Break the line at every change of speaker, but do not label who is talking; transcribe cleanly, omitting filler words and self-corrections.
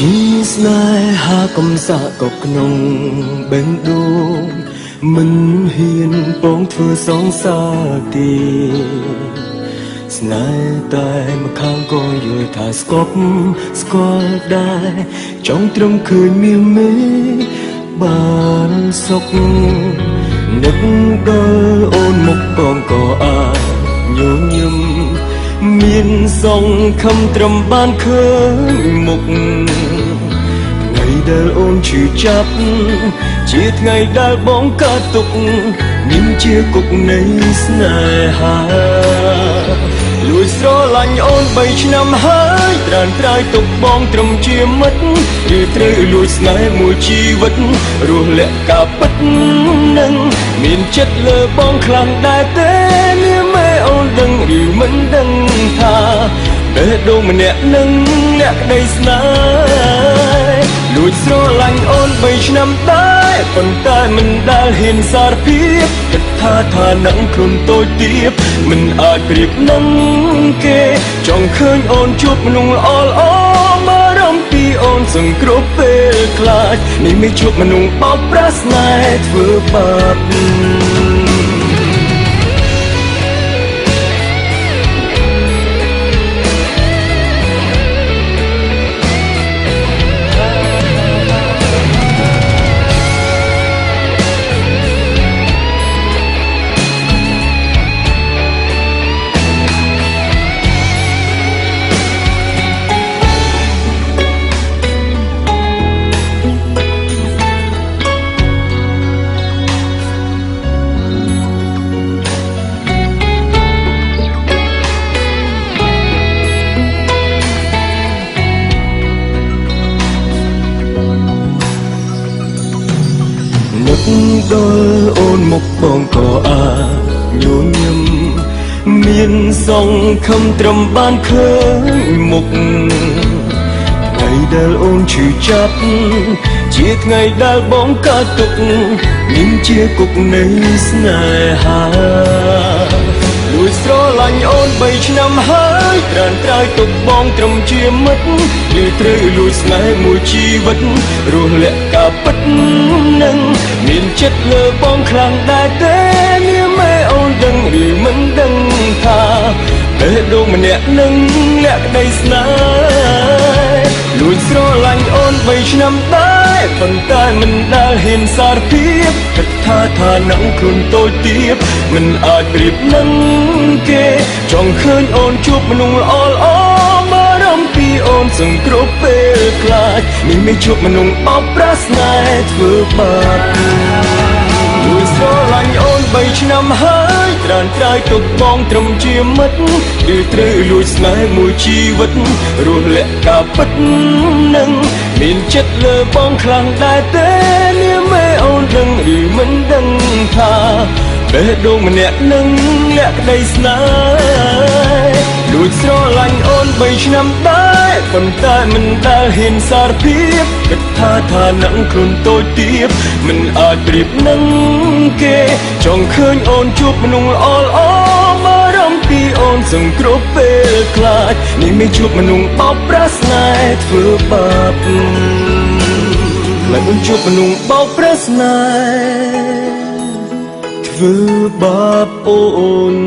ជាស្នេហាកំសាកកក្នុងបេះដូងមិនហ៊ានពងធ្វើសងសាទេស្នេហ៍តែម្ខាងក៏យល់ថាស្គប់ស្គាល់ដែរចង់ត្រឹមឃើញមានមេបានសុខនឹកដល់អូនមកកងក៏អាចញញឹមមានសង្ឃឹមត្រឹមបានឃើញមុខថ្ងៃដែលអូនឈឺចាប់ជាថ្ងៃដែលបងកើតទុកមានជាគុកនៃស្នេហាលួចស្រឡាញ់អូន3ឆ្នាំហើយត្រានត្រើយទុកបងត្រឹមជាមិត្តឬត្រូវលួចស្នេហ៍មួយជីវិតរស់លាក់ការពិតនឹងមានចិត្តលើបងខ្លាំងដែរទេនាមអូនដឹងឬមិនដឹងថាបេះដូងម្នាក់នឹងលាក់ក្តីស្នេហ៍លួចស្រឡាញ់អូន3ឆ្នាំដែរប៉ុន្តែមិនដែលហ៊ានសារភាពគិតថានឹងខ្លួនតូចទាបមិនអាចប្រៀបនឹងគេចង់ឃើញអូនជួបមនុស្សល្អបារម្ភពីអូនសង្គ្រោះពេលខ្លាចនេះមិនជួបមនុស្សបោកប្រាស់ស្នេហ៍ធ្វើបាបដល់អូនមកបងក៏អាចញញឹមមានសង្ឃឹមត្រឹមបានឃើញមុខថ្ងៃដែលអូនឈឺចាប់ជាថ្ងៃដែលបងកើតទុកមានជាគុកនៃស្នេហាលួចស្រឡាញ់អូន3ឆ្នាំហើយត្រានត្រើយទុកបងត្រឹមជាមិត្តឬត្រូវលួចស្នេហ៍មួយជីវិតរស់លាក់ការពិតនឹងមានចិត្តលើបងខ្លាំងដែរទេនាមអូនដឹងឬមិនដឹងថាបេះដូងម្នាក់នឹងលាក់ក្តីស្នេហ៍លួចស្រឡាញ់អូន3ឆ្នាំដែរប៉ុន្តែមិនដែលហ៊ានសារភាពគិតថានឹងខ្លួនតូចទាបមិនអាចប្រៀបនឹងគេចង់ឃើញអូនជួបមនុស្សល្អបារម្ភពីអូនសង្គ្រោះពេលខ្លាចនេះមិនជួបមនុស្សបោកប្រាស់ស្នេហ៍ធ្វើបាបលួចស្រឡាញ់អូន3ឆ្នាំហើយត្រានត្រើយទុកបងត្រឹមជាមិត្តឬត្រូវលួចស្នេហ៍មួយជីវិតរស់លាក់ការពិតនឹងមានចិត្តលើបងខ្លាំងដែរទេនាមអូនដឹងឬមិនដឹងថាបេះដូងម្នាក់នឹងលាក់ក្តីស្នេហ៍លួចស្រឡាញ់អូន3ឆ្នាំដែរប៉ុន្តែមិនដែលហ៊ានសារភាពគិតថានឹងខ្លួនតូចទាបមិនអាចប្រៀបនឹងគេចង់ឃើញអូនជួបមនុស្សល្អបារម្ភពីអូនសង្គ្រោះពេលខ្លាចនេះមិនជួបមនុស្សបោកប្រាស់ស្នេហ៍ធ្វើបាបlại muốnជួបមនុស្សបោកប្រាស់ស្នេហ៍ធ្វើបាបអូន